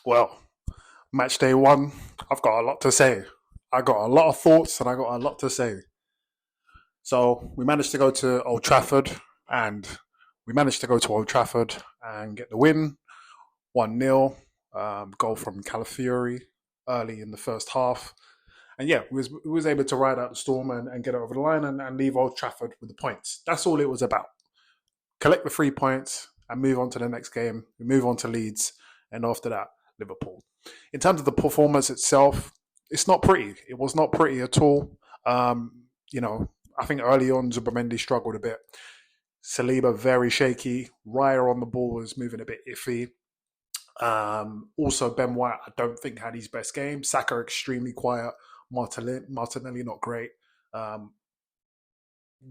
Well, match day one, I've got a lot to say. I got a lot of thoughts and I got a lot to say. So we managed to go to Old Trafford and get the win, 1-0, goal from Calafiori early in the first half. And yeah, we was able to ride out the storm and get it over the line and leave Old Trafford with the points. That's all it was about. Collect the 3 points and move on to the next game. We move on to Leeds, and after that, Liverpool. In terms of the performance itself, it's not pretty. It was not pretty at all. I think early on Zubimendi struggled a bit. Saliba very shaky. Raya on the ball was moving a bit iffy. Also, Ben White, I don't think had his best game. Saka extremely quiet. Martinelli not great.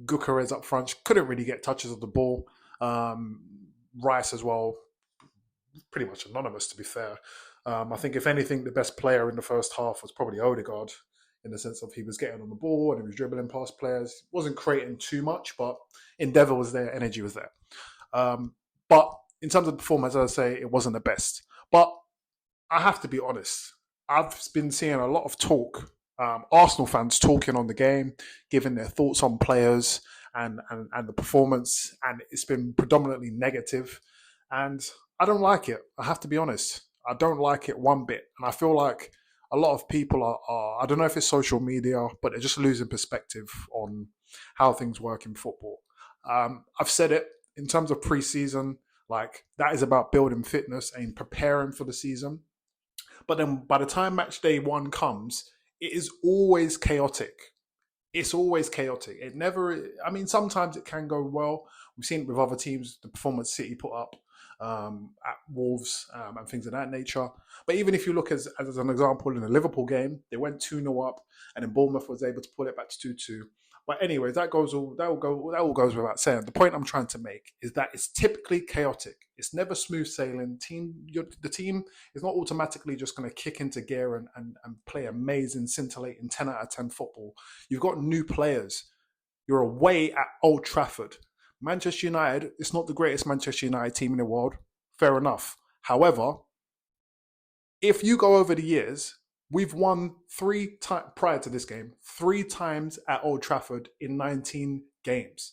Gyökeres up front couldn't really get touches of the ball. Rice as well, pretty much anonymous to be fair. I think if anything, the best player in the first half was probably Odegaard, in the sense of he was getting on the ball and he was dribbling past players. Wasn't creating too much, but endeavour was there, energy was there. But in terms of performance, as I say, it wasn't the best. But I have to be honest. I've been seeing a lot of talk, Arsenal fans talking on the game, giving their thoughts on players and the performance, and it's been predominantly negative. And I don't like it. I have to be honest. I don't like it one bit. And I feel like a lot of people are I don't know if it's social media, but they're just losing perspective on how things work in football. I've said it in terms of pre-season, like that is about building fitness and preparing for the season. But then by the time match day one comes, it is always chaotic. It's always chaotic. It never, I mean, sometimes it can go well. We've seen it with other teams, the performance City put up at Wolves and things of that nature. But even if you look as an example in the Liverpool game, they went 2-0 up and then Bournemouth was able to pull it back to 2-2. But anyways, that all goes without saying. The point I'm trying to make is that it's typically chaotic. It's never smooth sailing. The team is not automatically just going to kick into gear and play amazing, scintillating 10 out of 10 football. You've got new players. You're away at Old Trafford. Manchester United, it's not the greatest Manchester United team in the world. Fair enough. However, if you go over the years, we've won prior to this game, 3 times at Old Trafford in 19 games.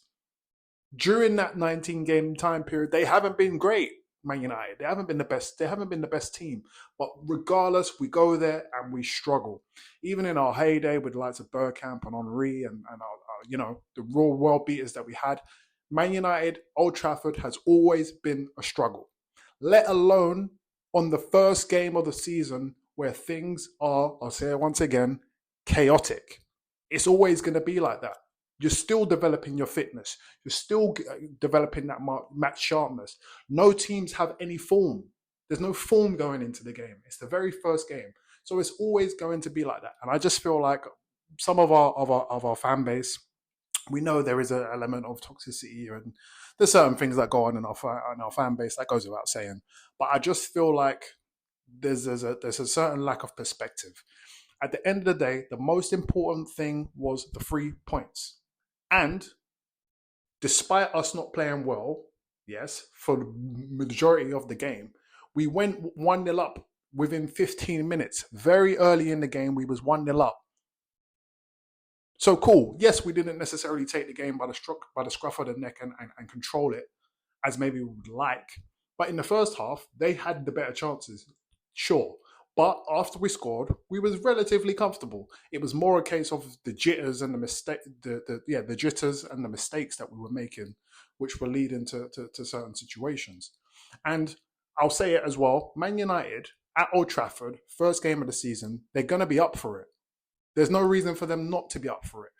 During that 19-game time period, they haven't been great, Man United. They haven't been the best. They haven't been the best team. But regardless, we go there and we struggle. Even in our heyday with the likes of Bergkamp and Henry and our, the raw world beaters that we had, Man United, Old Trafford has always been a struggle. Let alone on the first game of the season where things are, I'll say it once again, chaotic. It's always going to be like that. You're still developing your fitness. You're still developing that match sharpness. No teams have any form. There's no form going into the game. It's the very first game. So it's always going to be like that. And I just feel like some of our fan base, we know there is an element of toxicity and there's certain things that go on in our fan base. That goes without saying. But I just feel like there's a certain lack of perspective. At the end of the day, the most important thing was the 3 points. And despite us not playing well, yes, for the majority of the game, we went 1-0 up within 15 minutes. Very early in the game, we was 1-0 up. So cool. Yes, we didn't necessarily take the game by the scruff of the neck and control it as maybe we would like. But in the first half, they had the better chances. Sure. But after we scored, we was relatively comfortable. It was more a case of the jitters and the jitters and the mistakes that we were making, which were leading to certain situations. And I'll say it as well, Man United at Old Trafford, first game of the season, they're going to be up for it. There's no reason for them not to be up for it.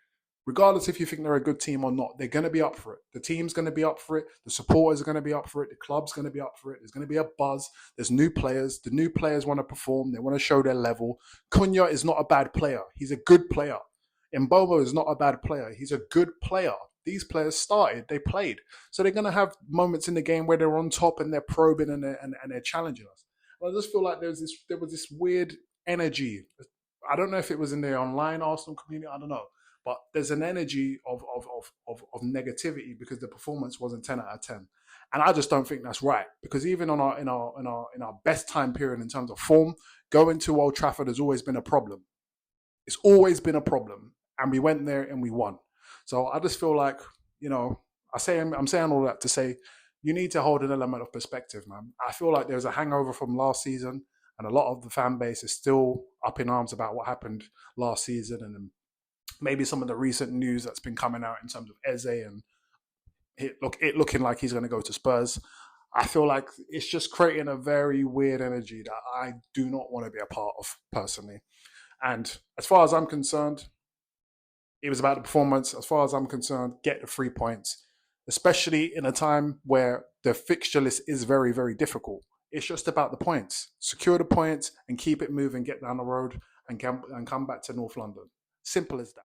Regardless if you think they're a good team or not, they're going to be up for it. The team's going to be up for it. The supporters are going to be up for it. The club's going to be up for it. There's going to be a buzz. There's new players. The new players want to perform. They want to show their level. Cunha is not a bad player. He's a good player. Mbomo is not a bad player. He's a good player. These players started. They played. So they're going to have moments in the game where they're on top and they're probing and they're challenging us. But I just feel like there was this weird energy. I don't know if it was in the online Arsenal community. I don't know. But there's an energy of negativity because the performance wasn't 10 out of 10. And I just don't think that's right, because even on our best time period in terms of form, going to Old Trafford has always been a problem. It's always been a problem, and we went there and we won. So I just feel like, I'm saying all that to say you need to hold an element of perspective, man. I feel like there's a hangover from last season, and a lot of the fan base is still up in arms about what happened last season, and maybe some of the recent news that's been coming out in terms of Eze and it looking like he's going to go to Spurs. I feel like it's just creating a very weird energy that I do not want to be a part of personally. And as far as I'm concerned, it was about the performance. As far as I'm concerned, get the 3 points, especially in a time where the fixture list is very, very difficult. It's just about the points. Secure the points and keep it moving, get down the road and come back to North London. Simple as that.